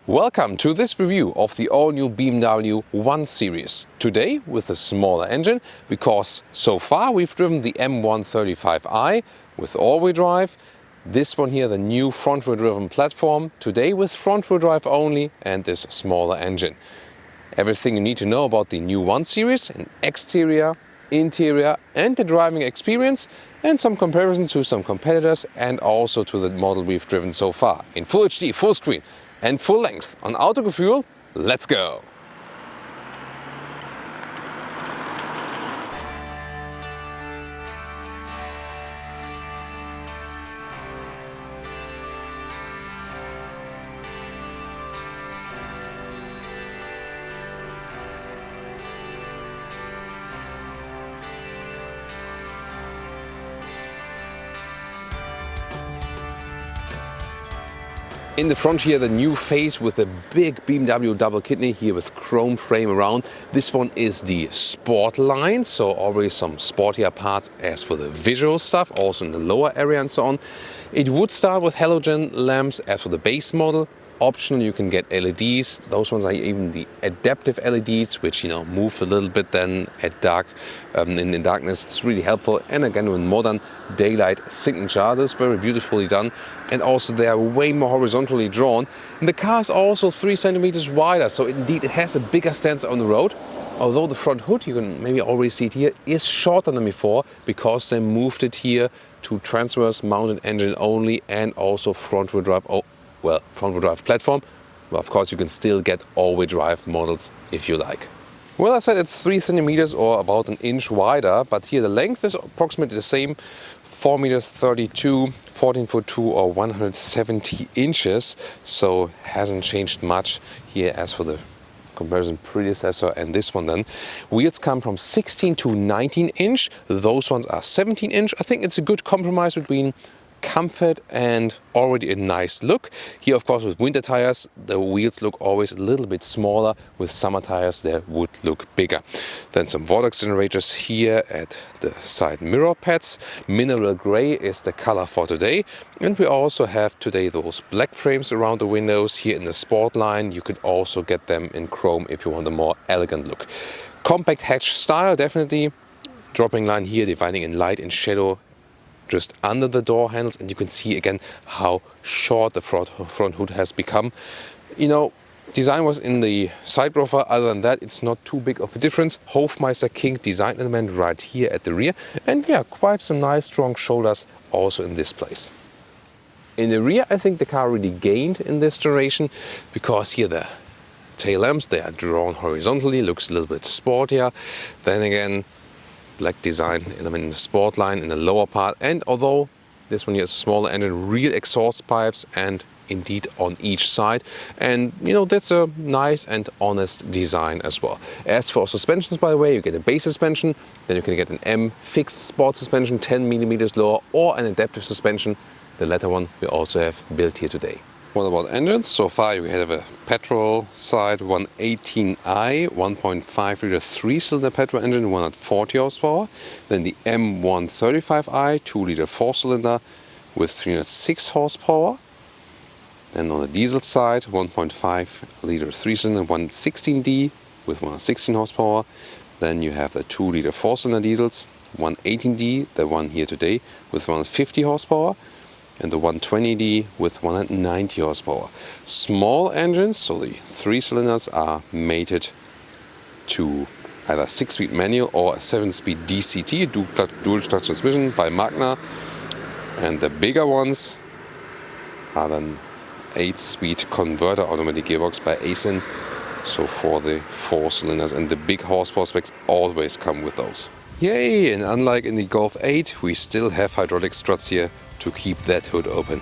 Welcome to this review of the all-new BMW 1 Series. Today with a smaller engine, because so far we've driven the M135i with all-wheel drive. This one here, the new front-wheel driven platform, today with front-wheel drive only and this smaller engine. Everything you need to know about the new 1 Series in exterior, interior and the driving experience, and some comparison to some competitors and also to the model we've driven so far in Full HD, full screen and full length on Autogefuehl. Let's go! In the front here, the new face with the big BMW double kidney here with chrome frame around. This one is the Sport line, so already some sportier parts as for the visual stuff, also in the lower area and so on. It would start with halogen lamps as for the base model. Optional, you can get LEDs. Those ones are even the adaptive LEDs, which move a little bit then at dark, in darkness. It's really helpful. And again, with modern daylight signature, this is very beautifully done. And also they are way more horizontally drawn. And the car is also 3 centimeters wider, so indeed it has a bigger stance on the road. Although the front hood, you can maybe already see it here, is shorter than before because they moved it here to transverse mounted engine only and also front-wheel drive. Front-wheel drive platform. Well, of course, you can still get all-wheel drive models if you like. Well, I said it's 3 centimeters or about an inch wider, but here the length is approximately the same, 4 meters 32, 14'2" or 170 inches. So hasn't changed much here as for the comparison predecessor and this one then. Wheels come from 16 to 19 inch. Those ones are 17 inch. I think it's a good compromise between comfort and already a nice look. Here, of course, with winter tires, the wheels look always a little bit smaller. With summer tires, they would look bigger. Then some Vortex generators here at the side mirror pads. Mineral gray is the color for today. And we also have today those black frames around the windows. Here in the Sport line, you could also get them in chrome if you want a more elegant look. Compact hatch style, definitely. Dropping line here, dividing in light and shadow just under the door handles, and you can see again how short the front hood has become. Design was in the side profile. Other than that, it's not too big of a difference. Hofmeister King design element right here at the rear, and yeah, quite some nice strong shoulders also in this place. In the rear, I think the car really gained in this generation because here the tail lamps, they are drawn horizontally, looks a little bit sportier. Then again, black design element in the Sport line in the lower part, and although this one here is a smaller engine, real exhaust pipes and indeed on each side, and that's a nice and honest design as well. As for suspensions, by the way, you get a base suspension, then you can get an M fixed sport suspension 10 millimeters lower, or an adaptive suspension. The latter one we also have built here today. What about engines? So far we have a petrol side 118i, 1.5 liter 3-cylinder petrol engine, 140 horsepower. Then the M135i, 2 liter 4-cylinder with 306 horsepower. Then on the diesel side, 1.5 liter 3-cylinder 116D with 116 horsepower. Then you have the 2 liter 4-cylinder diesels, 118D, the one here today, with 150 horsepower. And the 120D with 190 horsepower. Small engines, so the 3 cylinders are mated to either 6-speed manual or a 7-speed DCT, dual clutch transmission by Magna. And the bigger ones are then 8-speed converter automatic gearbox by Aisin. So for the 4 cylinders, and the big horsepower specs always come with those. Yay! And unlike in the Golf 8, we still have hydraulic struts here to keep that hood open.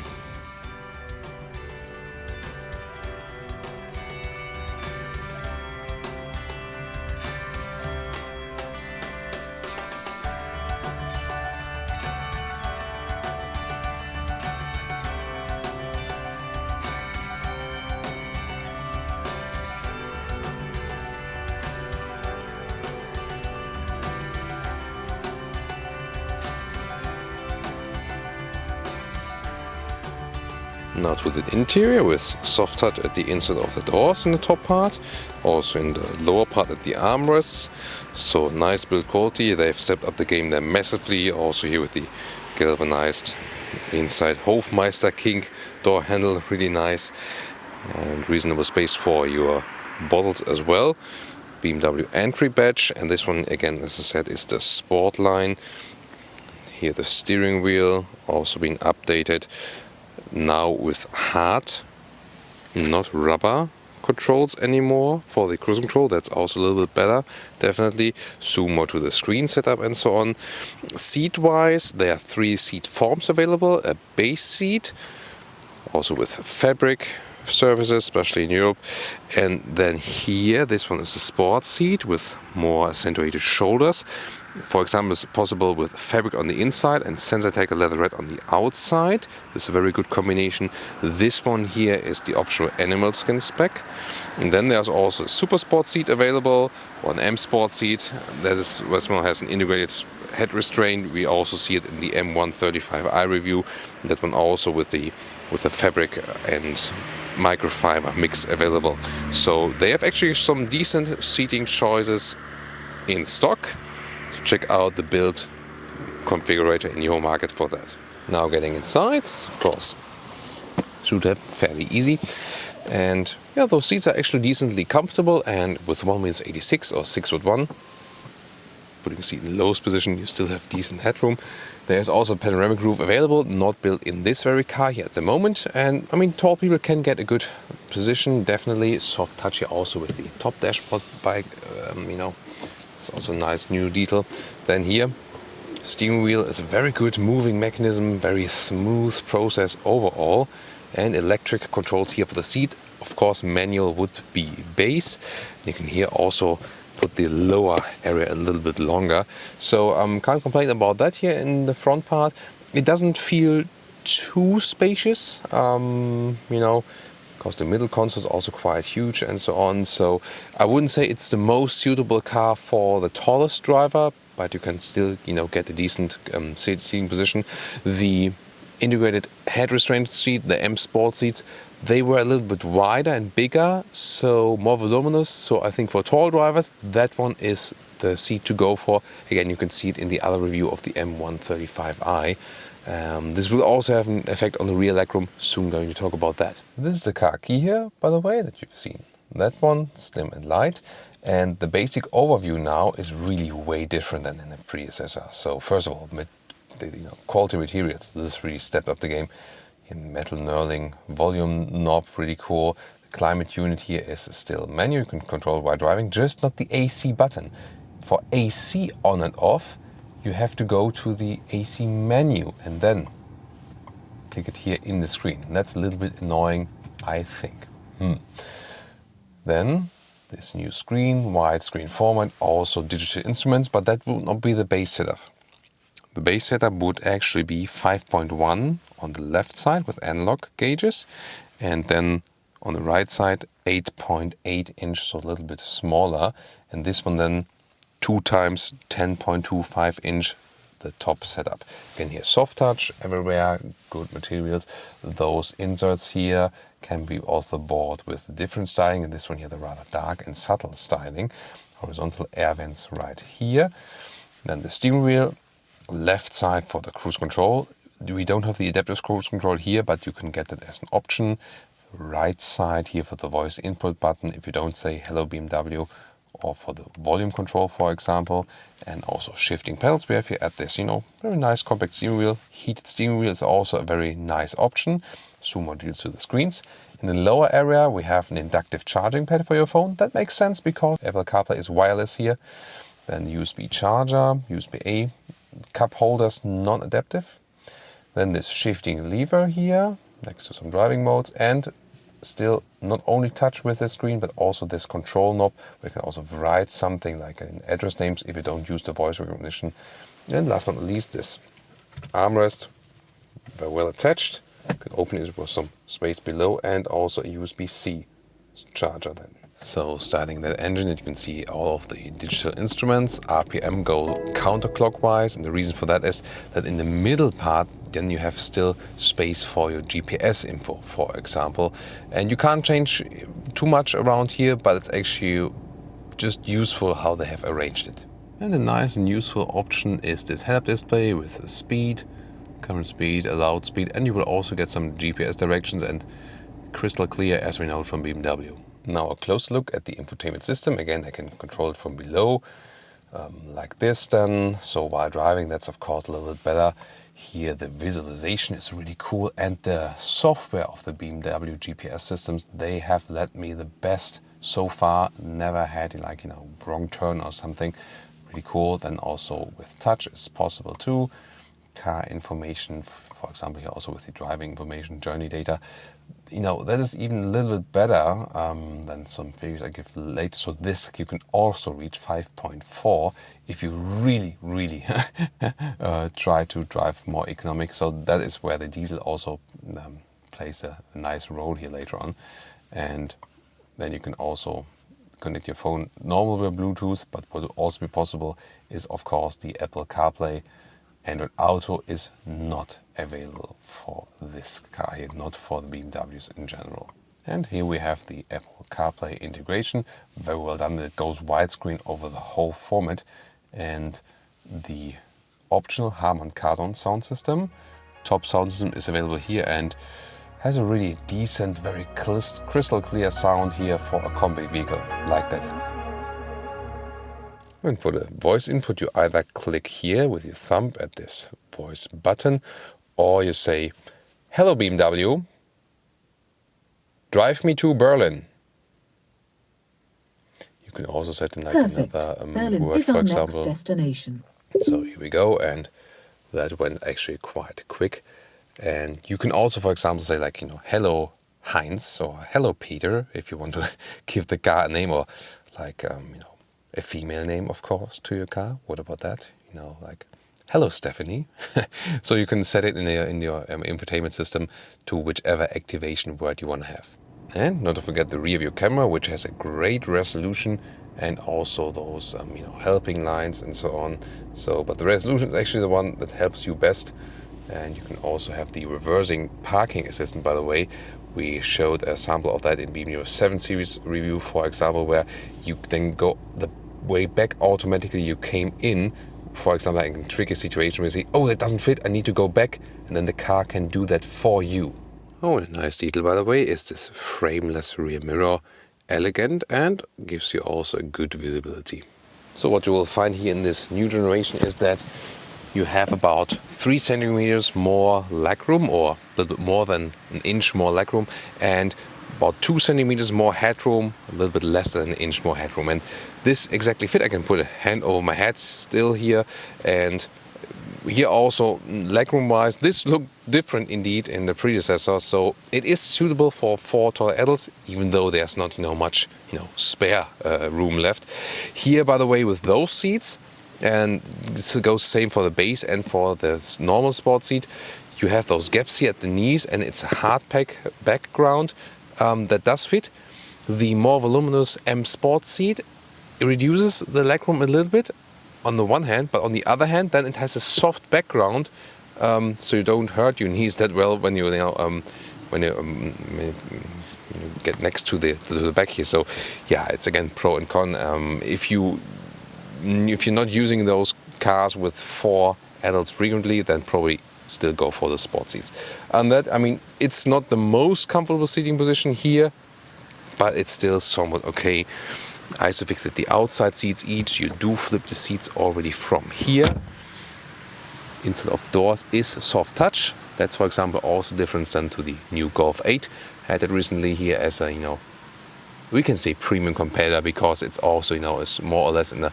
Now to the interior with soft touch at the inside of the doors in the top part, also in the lower part at the armrests. So nice build quality. They've stepped up the game there massively. Also here with the galvanized inside Hofmeister King door handle, really nice, and reasonable space for your bottles as well. BMW entry badge, and this one again, as I said, is the sport line. Here the steering wheel also being updated now with hard, not rubber controls anymore for the cruise control. That's also a little bit better, definitely. Zoom more to the screen setup and so on. Seat wise, there are 3 seat forms available. A base seat, also with fabric surfaces, especially in Europe. And then here, this one is a sport seat with more accentuated shoulders. For example, it's possible with fabric on the inside and Sensor-Taker leatherette on the outside. This is a very good combination. This one here is the optional animal skin spec. And then there's also a Super Sport seat available, or an M Sport seat. That is, Westmore has an integrated head restraint. We also see it in the M135i review. That one also with the fabric and microfiber mix available. So they have actually some decent seating choices in stock. So check out the build configurator in your market for that. Now getting inside, of course, should have fairly easy. And yeah, those seats are actually decently comfortable, and with 1.86 or 6'1", putting the seat in the lowest position, you still have decent headroom. There's also a panoramic roof available, not built in this very car here at the moment. And I mean, tall people can get a good position, definitely. Soft touch here also with the top dashboard bike, it's also a nice new detail. Then here, steering wheel is a very good moving mechanism, very smooth process overall. And electric controls here for the seat. Of course, manual would be base. You can here also put the lower area a little bit longer. So can't complain about that here in the front part. It doesn't feel too spacious, because the middle console is also quite huge and so on. So I wouldn't say it's the most suitable car for the tallest driver, but you can still, get a decent seating position. The integrated head restraint seat, the M Sport seats, they were a little bit wider and bigger, so more voluminous. So I think for tall drivers, that one is the seat to go for. Again, you can see it in the other review of the M135i. This will also have an effect on the rear legroom. Soon going to talk about that. This is the car key here, by the way, that you've seen. That one, slim and light. And the basic overview now is really way different than in the predecessor. So first of all, the quality materials, this really stepped up the game. In metal knurling, volume knob, really cool. The climate unit here is still manual. You can control while driving, just not the AC button. For AC on and off, you have to go to the AC menu and then click it here in the screen. And that's a little bit annoying, I think. Then this new screen, widescreen format, also digital instruments, but that will not be the base setup. The base setup would actually be 5.1 on the left side with analog gauges, and then on the right side 8.8 inch, so a little bit smaller. And this one then 2 times 10.25 inch, the top setup. Again here soft touch everywhere, good materials. Those inserts here can be also bought with different styling, and this one here the rather dark and subtle styling. Horizontal air vents right here. Then the steering wheel, left side for the cruise control. We don't have the adaptive cruise control here, but you can get it as an option. Right side here for the voice input button if you don't say hello BMW, or for the volume control, for example. And also shifting pedals. We have here at this, very nice compact steering wheel. Heated steering wheel is also a very nice option. Zoom more deals to the screens. In the lower area, we have an inductive charging pad for your phone. That makes sense because Apple CarPlay is wireless here. Then USB charger, USB-A. Cup holders, non-adaptive. Then this shifting lever here next to some driving modes, and still not only touch with the screen but also this control knob. We can also write something like in address names if you don't use the voice recognition. And last but not least, this armrest, very well attached. You can open it with some space below, and also a USB-C charger then. So starting that engine, you can see all of the digital instruments. RPM go counterclockwise, and the reason for that is that in the middle part then you have still space for your GPS info, for example. And you can't change too much around here, but it's actually just useful how they have arranged it. And a nice and useful option is this head-up display with speed, current speed, allowed speed, and you will also get some GPS directions and crystal clear, as we know from BMW. Now a close look at the infotainment system. Again, I can control it from below, like this then. So while driving, that's of course a little bit better. Here the visualization is really cool, and the software of the BMW GPS systems, they have led me the best so far. Never had like, wrong turn or something. Really cool. Then also with touch is possible too. Car information, for example, here also with the driving information, journey data. That is even a little bit better than some figures I give later. So this you can also reach 5.4 if you really, really try to drive more economic. So that is where the diesel also plays a nice role here later on. And then you can also connect your phone normal with Bluetooth, but what will also be possible is of course the Apple CarPlay. Android Auto is not available for this car here, not for the BMWs in general. And here we have the Apple CarPlay integration, very well done. It goes widescreen over the whole format, and the optional Harman Kardon sound system. Top sound system is available here and has a really decent, very crystal clear sound here for a compact vehicle like that. And for the voice input, you either click here with your thumb at this voice button, or you say, "Hello BMW, drive me to Berlin." You can also set in like another word, for example. Destination. So here we go, and that went actually quite quick. And you can also, for example, say like, "Hello Heinz," or "Hello Peter," if you want to give the car a name, or like, a female name, of course, to your car. What about that? Like, "Hello, Stephanie." So you can set it in your infotainment system to whichever activation word you want to have. And not to forget the rear view camera, which has a great resolution, and also those helping lines and so on. But the resolution is actually the one that helps you best. And you can also have the reversing parking assistant, by the way. We showed a sample of that in BMW 7 Series review, for example, where you then go the way back automatically you came in. For example, like in a tricky situation where you say, "Oh, that doesn't fit, I need to go back," and then the car can do that for you. Oh, and a nice detail, by the way, is this frameless rear mirror. Elegant and gives you also a good visibility. So what you will find here in this new generation is that you have about 3 centimeters more legroom, or a little bit more than an inch more legroom, and about 2 centimeters more headroom, a little bit less than an inch more headroom. And this exactly fit. I can put a hand over my head still here, and here also legroom wise, this looked different indeed in the predecessor. So it is suitable for 4 tall adults, even though there's not much spare room left. Here, by the way, with those seats, and this goes the same for the base and for the normal sport seat, you have those gaps here at the knees, and it's a hard pack background that does fit. The more voluminous M Sport seat, it reduces the legroom a little bit on the one hand, but on the other hand, then it has a soft background, so you don't hurt your knees that well when you get next to the back here. So yeah, it's again pro and con. If you're not using those cars with 4 adults frequently, then probably still go for the sport seats. And that, it's not the most comfortable seating position here, but it's still somewhat okay. Isofix at the outside seats each. You do flip the seats already from here. Instead of doors is soft touch. That's, for example, also different than to the new Golf 8. Had it recently here as a, we can say premium competitor, because it's also, is more or less in the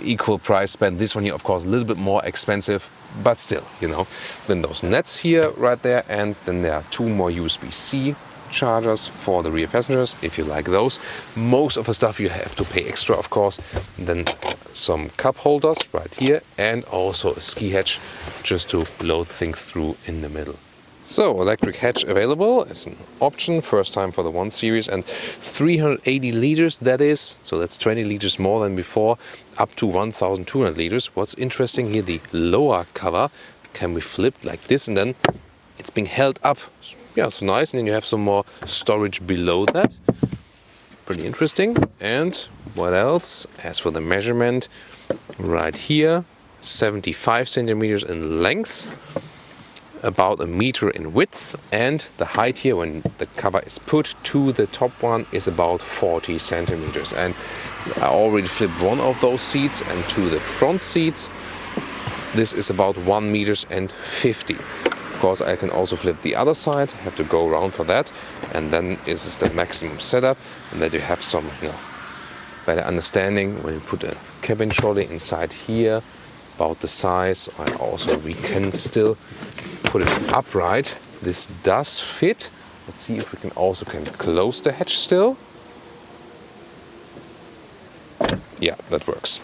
equal price span. This one here, of course, a little bit more expensive, but still, Then those nets here, right there, and then there are 2 more USB-C chargers for the rear passengers, if you like those. Most of the stuff you have to pay extra, of course. And then some cup holders right here, and also a ski hatch just to load things through in the middle. So, electric hatch available. It's an option, first time for the 1 Series, and 380 liters that is. So that's 20 liters more than before, up to 1,200 liters. What's interesting here, the lower cover can be flipped like this, and then it's being held up. Yeah, it's nice, and then you have some more storage below that. Pretty interesting. And what else? As for the measurement, right here, 75 centimeters in length, about a meter in width, and the height here when the cover is put to the top one is about 40 centimeters. And I already flipped one of those seats, and to the front seats this is about 1 meters and 50. Of course, I can also flip the other side, have to go around for that, and then this is the maximum setup, and that you have some better understanding when you put a cabin trolley inside here about the size. And also we can still put it upright. This does fit. Let's see if we can also close the hatch still. Yeah, that works.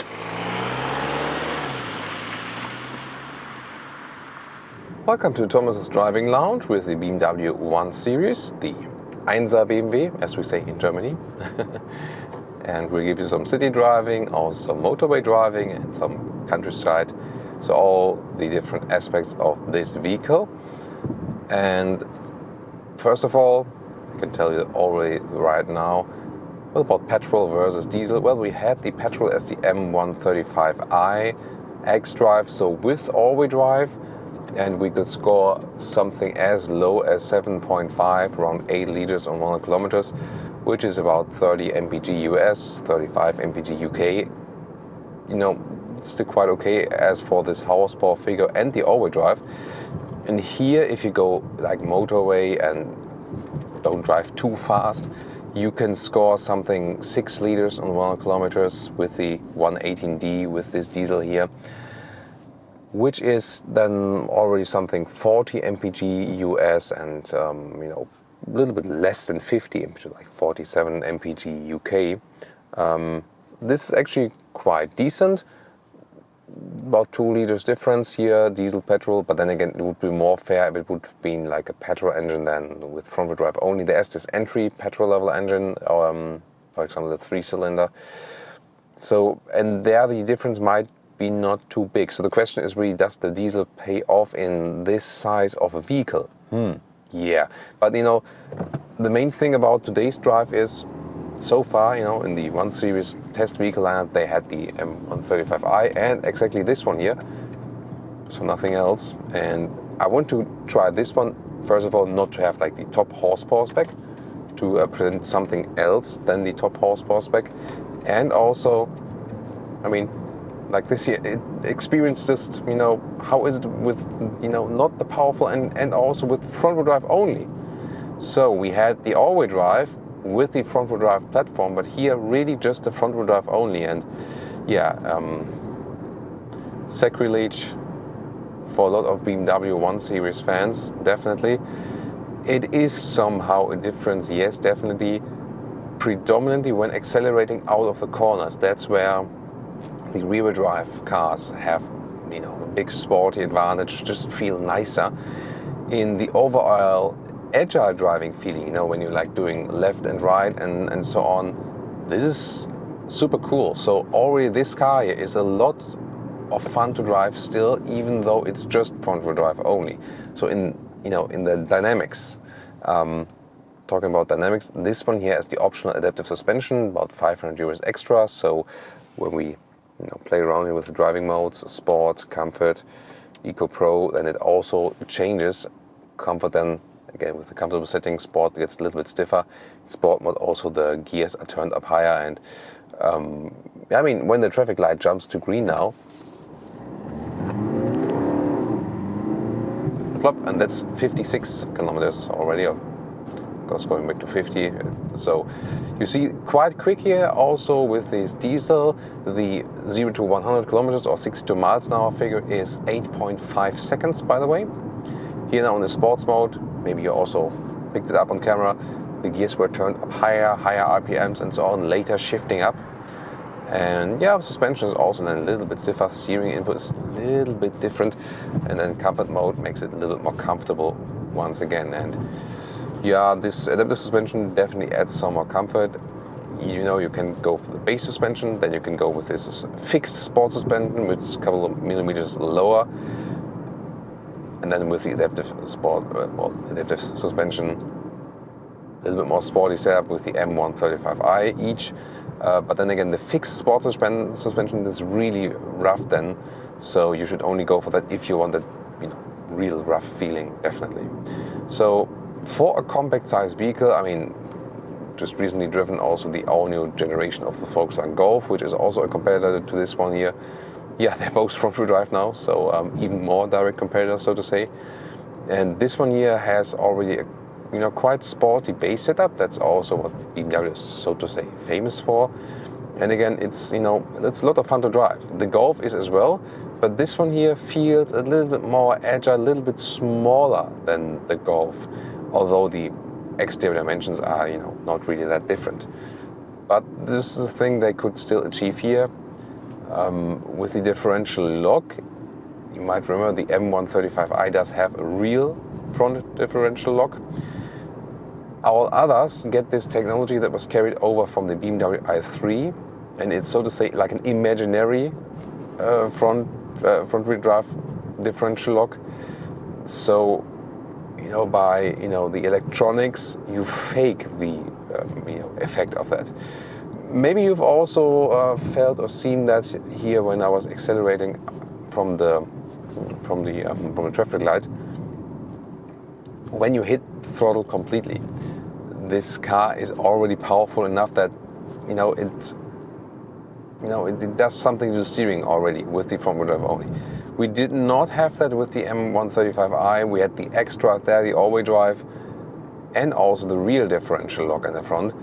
Welcome to Thomas's Driving Lounge with the BMW 1 Series, the 1er BMW, as we say in Germany. And we'll give you some city driving, also some motorway driving and some countryside. So all the different aspects of this vehicle. And first of all, I can tell you already right now, what about petrol versus diesel? Well, we had the petrol as the M135i X-Drive, so with all-wheel drive, and we could score something as low as 7.5, around 8 liters on 100 kilometers, which is about 30 mpg US, 35 mpg UK. It's still quite okay as for this horsepower figure and the all-wheel drive. And here, if you go like motorway and don't drive too fast, you can score something 6 liters on 100 kilometers with the 118D with this diesel here, which is then already something 40 mpg US and a little bit less than 50 mpg, like 47 mpg UK. This is actually quite decent. About 2 liters difference here, diesel, petrol, but then again it would be more fair if it would have been like a petrol engine than with front wheel drive only. There's this entry petrol level engine, for example the 3-cylinder. So, and there the difference might be not too big. So the question is really, does the diesel pay off in this size of a vehicle? Yeah, but the main thing about today's drive is, so far, in the 1 Series test vehicle lineup, they had the M135i and exactly this one here, so nothing else. And I want to try this one, first of all, not to have like the top horsepower spec, to present something else than the top horsepower spec. And also, like this here, experience just, how is it with, not the powerful and also with front wheel drive only. So we had the all-wheel drive with the front wheel drive platform, but here really just the front wheel drive only. And yeah, sacrilege for a lot of BMW 1 Series fans, definitely. It is somehow a difference, yes, definitely, predominantly when accelerating out of the corners. That's where the rear-wheel drive cars have, a big sporty advantage, just feel nicer. In the overall agile driving feeling, when you're like doing left and right and so on, this is super cool. So already this car here is a lot of fun to drive still, even though it's just front-wheel drive only. So in the dynamics, talking about dynamics, this one here has the optional adaptive suspension, about 500 euros extra. So when we play around here with the driving modes, Sport, Comfort, Eco Pro, then it also changes. Comfort then, again with the comfortable setting, Sport gets a little bit stiffer. Sport mode also the gears are turned up higher, and when the traffic light jumps to green now, plop, and that's 56 kilometers already. Of course, going back to 50. So you see quite quick here. Also with this diesel, the 0 to 100 kilometers or 62 miles an hour figure is 8.5 seconds, by the way. Here now in the sports mode, maybe you also picked it up on camera, the gears were turned up higher RPMs and so on, later shifting up. And yeah, suspension is also then a little bit stiffer, steering input is a little bit different, and then comfort mode makes it a little bit more comfortable once again. And yeah, this adaptive suspension definitely adds some more comfort. You can go for the base suspension, then you can go with this fixed sport suspension, which is a couple of millimeters lower. And then with the adaptive adaptive suspension, a little bit more sporty setup with the M135i each. But then again, the fixed sport suspension is really rough then, so you should only go for that if you want that, real rough feeling, definitely. So for a compact size vehicle, I mean, just recently driven also the all-new generation of the Volkswagen Golf, which is also a competitor to this one here. Yeah, they're both front-wheel drive now, so even more direct competitor, so to say. And this one here has already a quite sporty base setup. That's also what BMW is, so to say, famous for. And again, it's a lot of fun to drive. The Golf is as well, but this one here feels a little bit more agile, a little bit smaller than the Golf, although the exterior dimensions are, not really that different. But this is a thing they could still achieve here. With the differential lock, you might remember the M135i does have a real front differential lock. All others get this technology that was carried over from the BMW i3, and it's, so to say, like an imaginary front-wheel drive differential lock. So, by the electronics, you fake the effect of that. Maybe you've also felt or seen that here when I was accelerating from the traffic light. When you hit the throttle completely, this car is already powerful enough that it does something to the steering already with the front wheel drive only. We did not have that with the M135i. We had the extra there, the all-wheel drive, and also the real differential lock in the front.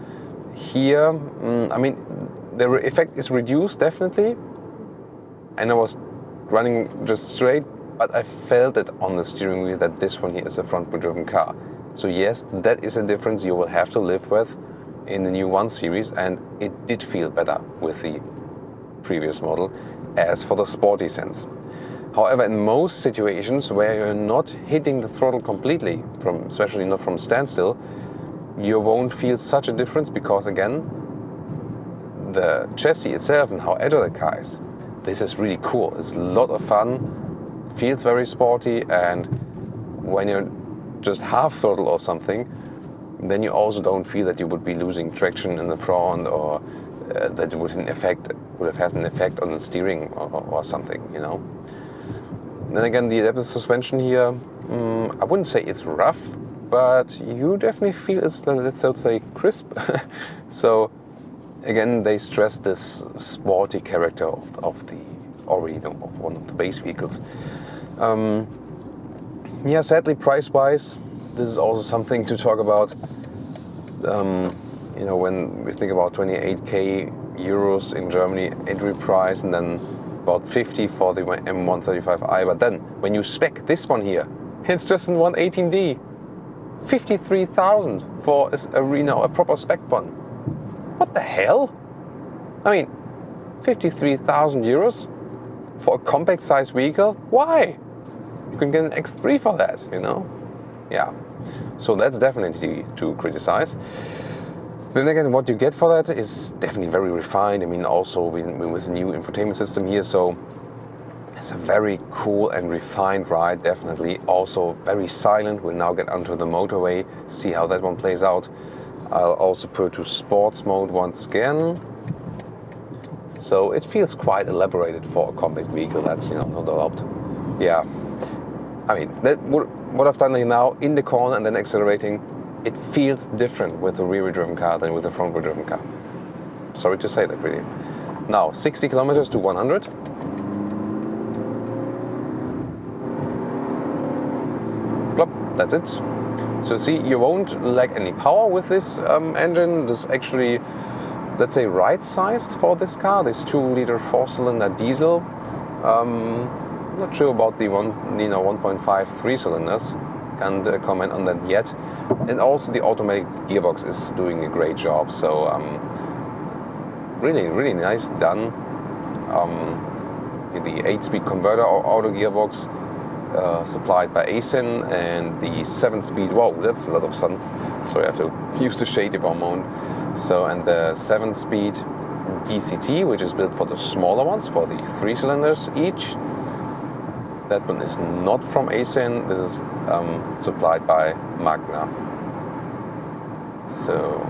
Here, the effect is reduced definitely, and I was running just straight, but I felt it on the steering wheel that this one here is a front-wheel driven car. So yes, that is a difference you will have to live with in the new 1 Series, and it did feel better with the previous model as for the sporty sense. However, in most situations where you're not hitting the throttle completely, especially not from standstill, you won't feel such a difference because, again, the chassis itself and how agile the car is, this is really cool. It's a lot of fun, feels very sporty, and when you're just half throttle or something, then you also don't feel that you would be losing traction in the front, or that it would have had an effect on the steering or something, Then again, the adaptive suspension here, I wouldn't say it's rough, but you definitely feel it's, let's so to say, crisp. So again, they stress this sporty character of the already of one of the base vehicles. Sadly, price-wise, this is also something to talk about. When we think about 28k euros in Germany entry price, and then about 50 for the M135i. But then when you spec this one here, it's just in 118D. 53,000 for a proper spec one. What the hell? 53,000 euros for a compact size vehicle? Why? You can get an X3 for that, Yeah. So that's definitely to criticize. Then again, what you get for that is definitely very refined. Also with the new infotainment system here, so it's a very cool and refined ride, definitely. Also very silent. We'll now get onto the Motorway, see how that one plays out. I'll also put it to sports mode once again. So it feels quite elaborated for a compact vehicle, that's no doubt. Yeah. What I've done here now, in the corner and then accelerating, it feels different with a rear-wheel driven car than with a front-wheel driven car. Sorry to say that, really. Now, 60 kilometers to 100. Plop, that's it. So see, you won't lack any power with this engine. This is actually, let's say, right-sized for this car. This 2-liter 4-cylinder diesel. Not sure about the 1.5 3-cylinders. Can't comment on that yet. And also the automatic gearbox is doing a great job. So really, really nice done. The 8-speed converter or auto gearbox supplied by ASIN, and the 7-speed. Whoa, that's a lot of sun. So I have to use the shade if I'm on. So, and the 7-speed DCT, which is built for the smaller ones, for the 3 cylinders each. That one is not from ASIN. This is supplied by Magna. So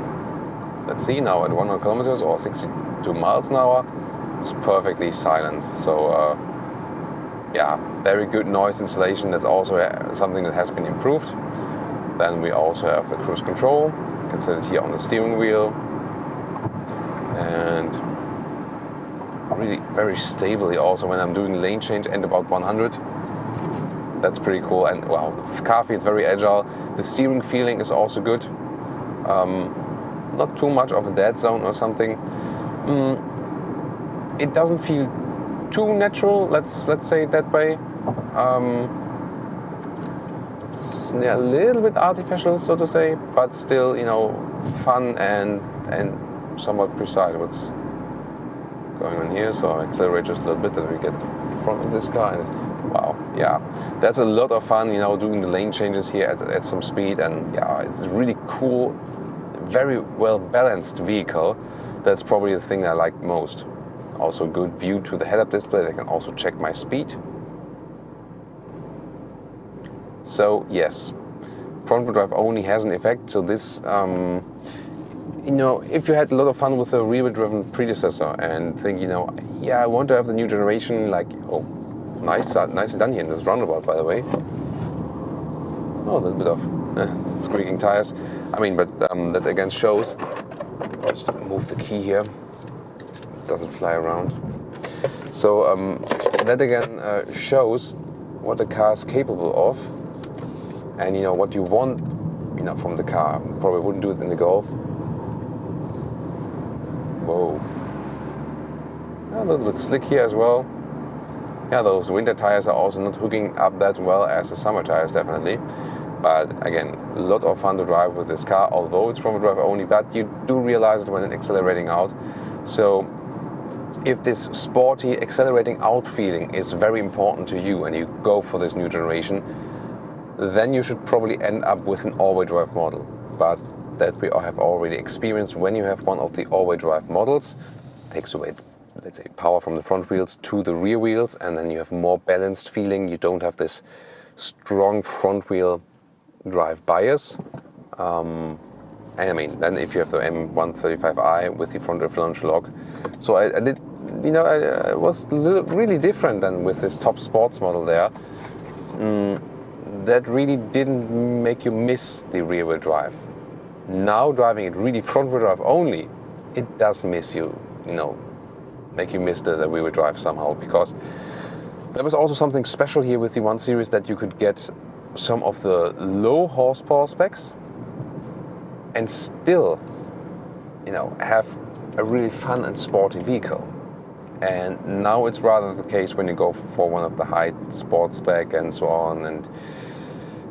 let's see now at 100 kilometers or 62 miles an hour. It's perfectly silent. So yeah, very good noise insulation. That's also something that has been improved. Then we also have the cruise control. You can set it here on the steering wheel. And really very stably also when I'm doing lane change and about 100. That's pretty cool. And wow, the car feels very agile. The steering feeling is also good. Not too much of a dead zone or something. It doesn't feel too natural, let's say it that way. Yeah, a little bit artificial, so to say, but still, you know, fun and somewhat precise. What's going on here? So I accelerate just a little bit that we get in front of this car. And wow, yeah, that's a lot of fun, you know, doing the lane changes here at some speed. And yeah, it's a really cool, very well balanced vehicle. That's probably the thing I like most. Also good view to the head-up display. I can also check my speed. So yes, front-wheel drive only has an effect. So this, you know, if you had a lot of fun with a rear-wheel driven predecessor and think, you know, yeah, I want to have the new generation, like, oh, nicely done here in this roundabout, by the way. Oh, a little bit of squeaking tires. I mean, but that again shows. Just move the key here. It doesn't fly around. So that again shows what the car is capable of. And you know what you want, you know, from the car. Probably wouldn't do it in the Golf. Whoa. A little bit slick here as well. Yeah, those winter tires are also not hooking up that well as the summer tires, definitely. But again, a lot of fun to drive with this car, although it's front-wheel drive only, but you do realize it when accelerating out. So if this sporty accelerating out feeling is very important to you and you go for this new generation, then you should probably end up with an all-wheel drive model. But that we have already experienced when you have one of the all-wheel drive models, takes away, let's say, power from the front wheels to the rear wheels, and then you have more balanced feeling. You don't have this strong front wheel drive bias. And I mean, then if you have the M135i with the front differential lock, so I did, you know, I was really different than with this top sports model there. That really didn't make you miss the rear wheel drive. Now driving it really front wheel drive only, it does miss you, you know, make you miss the rear wheel drive somehow, because there was also something special here with the 1 Series that you could get some of the low horsepower specs and still, you know, have a really fun and sporty vehicle. And now it's rather the case when you go for one of the high sports spec and so on, and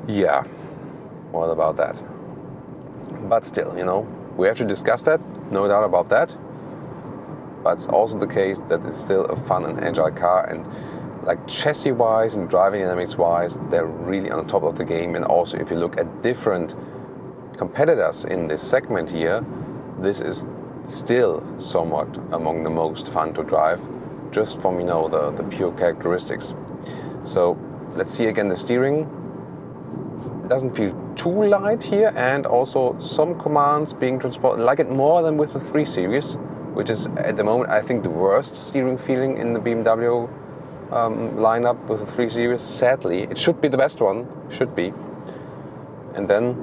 yeah, what about that? But still, you know, we have to discuss that, no doubt about that. But it's also the case that it's still a fun and agile car, and like chassis-wise and driving dynamics-wise, they're really on the top of the game. And also, if you look at different competitors in this segment here, this is still somewhat among the most fun to drive, just from, you know, the pure characteristics. So let's see again the steering. It doesn't feel too light here, and also some commands being transported. I like it more than with the 3 Series, which is at the moment I think the worst steering feeling in the BMW lineup with the 3 Series. Sadly, it should be the best one, should be. And then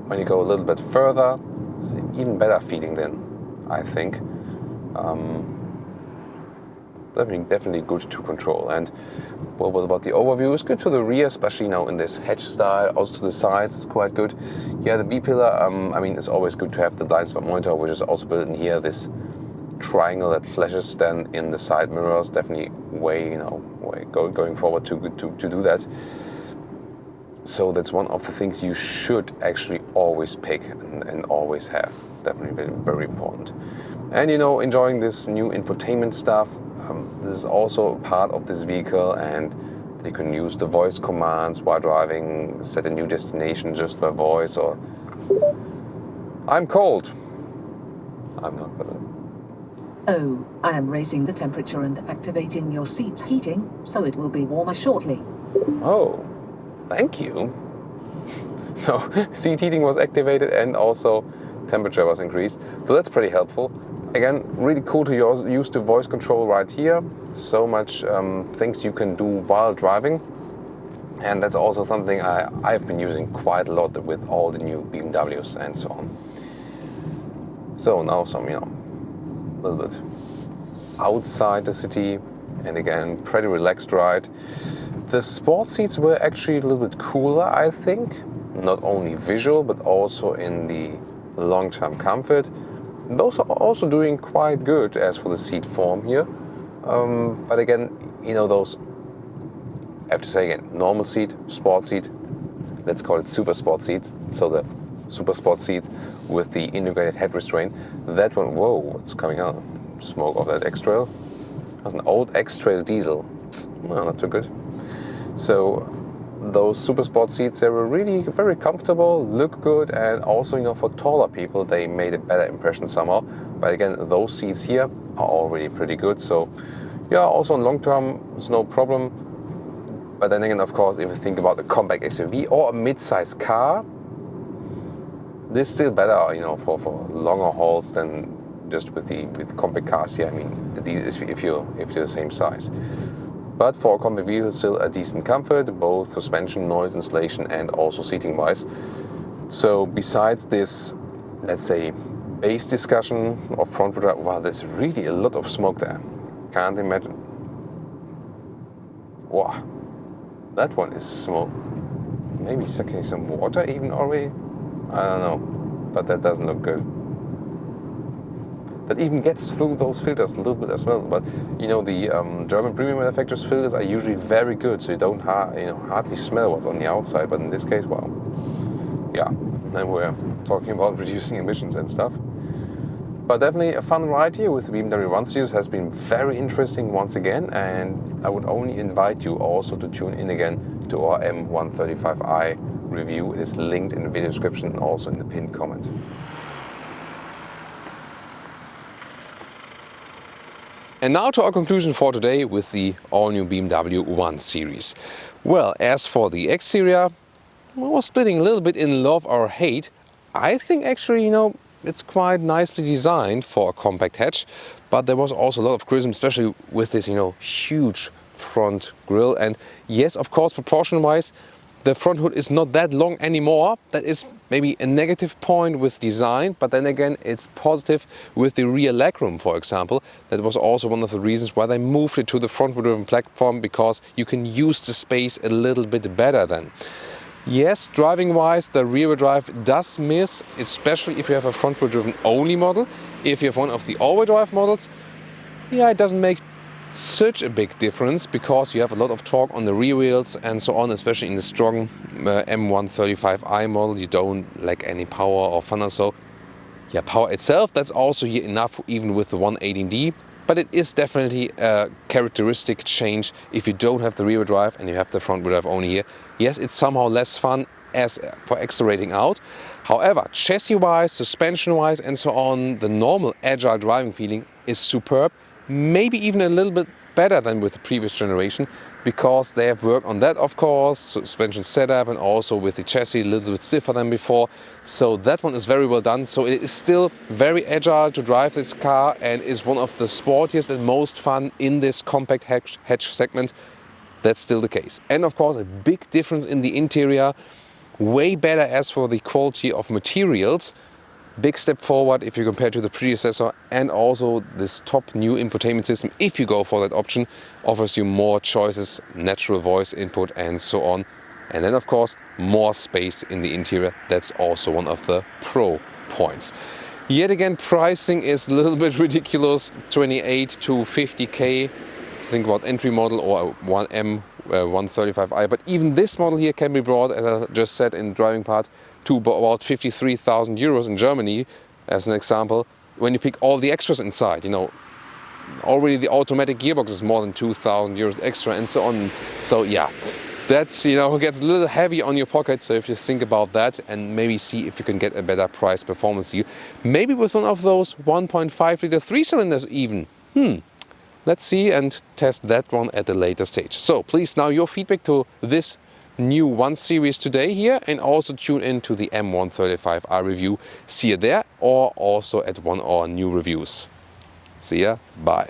when you go a little bit further, it's an even better feeling then, I think. Definitely good to control. And well, what about the overview? It's good to the rear, especially now in this hatch style. Also to the sides, it's quite good. Yeah, the B-pillar, I mean, it's always good to have the blind spot monitor, which is also built in here. This triangle that flashes then in the side mirrors, definitely going forward too good to do that. So that's one of the things you should actually always pick and always have. Definitely very, very important. And you know, enjoying this new infotainment stuff. This is also a part of this vehicle, and you can use the voice commands while driving, set a new destination just by voice, or I'm cold. I'm not, but Oh, I am raising the temperature and activating your seat heating, so it will be warmer shortly. Oh, thank you. So seat heating was activated and also temperature was increased. So that's pretty helpful. Again, really cool to use the voice control right here. So much things you can do while driving. And that's also something I've been using quite a lot with all the new BMWs and so on. So now some, a little bit outside the city, and again, pretty relaxed ride. The sport seats were actually a little bit cooler, I think. Not only visual, but also in the long-term comfort. Those are also doing quite good as for the seat form here. But again, those, I have to say again, normal seat, sport seat, let's call it super sport seats. So the super sport seat with the integrated head restraint. That one, whoa, what's coming out? Smoke of that X-Trail. That's an old X-Trail diesel. No, not too good. So those super sport seats, they were really very comfortable, look good, and also, for taller people, they made a better impression somehow. But again, those seats here are already pretty good. So yeah, also in long term, it's no problem. But then again, of course, if you think about a compact SUV or a mid-sized car, this is still better, for longer hauls than just with compact cars here. I mean, these if you're the same size. But for a compact vehicle, still a decent comfort, both suspension, noise insulation, and also seating wise. So besides this, let's say, base discussion of front wheel drive, wow, there's really a lot of smoke there. Can't imagine. Wow, that one is smoke. Maybe sucking some water even already. I don't know, but that doesn't look good. That even gets through those filters a little bit as well. But the German premium manufacturers' filters are usually very good, so you don't hardly smell what's on the outside. But in this case, well, yeah. And we're talking about reducing emissions and stuff. But definitely a fun ride here with the BMW 1 Series has been very interesting once again. And I would only invite you also to tune in again to our M135i review. It is linked in the video description and also in the pinned comment. And now to our conclusion for today with the all-new BMW 1 Series. Well, as for the exterior, I was splitting a little bit in love or hate. I think actually, it's quite nicely designed for a compact hatch, but there was also a lot of criticism, especially with this, huge front grille. And yes, of course, proportion-wise, the front hood is not that long anymore. That is maybe a negative point with design, but then again, it's positive with the rear legroom, for example. That was also one of the reasons why they moved it to the front-wheel-driven platform, because you can use the space a little bit better then. Yes, driving-wise, the rear-wheel drive does miss, especially if you have a front-wheel-driven only model. If you have one of the all-wheel drive models, yeah, it doesn't make such a big difference, because you have a lot of torque on the rear wheels and so on, especially in the strong M135i model. You don't lack any power or fun or so. Yeah, power itself, that's also here enough even with the 118D, but it is definitely a characteristic change if you don't have the rear wheel drive and you have the front wheel drive only here. Yes, it's somehow less fun as for accelerating out. However, chassis-wise, suspension-wise and so on, the normal agile driving feeling is superb. Maybe even a little bit better than with the previous generation, because they have worked on that, of course, suspension setup, and also with the chassis a little bit stiffer than before. So that one is very well done. So it is still very agile to drive this car and is one of the sportiest and most fun in this compact hatch segment. That's still the case. And of course, a big difference in the interior, way better as for the quality of materials. Big step forward if you compare to the predecessor, and also this top new infotainment system, if you go for that option, offers you more choices, natural voice input and so on. And then of course more space in the interior. That's also one of the pro points. Yet again, pricing is a little bit ridiculous, 28 to 50k. Think about entry model or one M135i, but even this model here can be brought, as I just said in the driving part, to about 53,000 euros in Germany, as an example, when you pick all the extras inside. Already the automatic gearbox is more than 2,000 euros extra and so on. So yeah, That's, you know, gets a little heavy on your pocket. So if you think about that and maybe see if you can get a better price performance deal, maybe with one of those 1.5 liter 3-cylinders even. Let's see and test that one at a later stage. So please, now your feedback to this new 1 Series today here, and also tune in to the M135R review. See you there, or also at one of our new reviews. See ya, bye.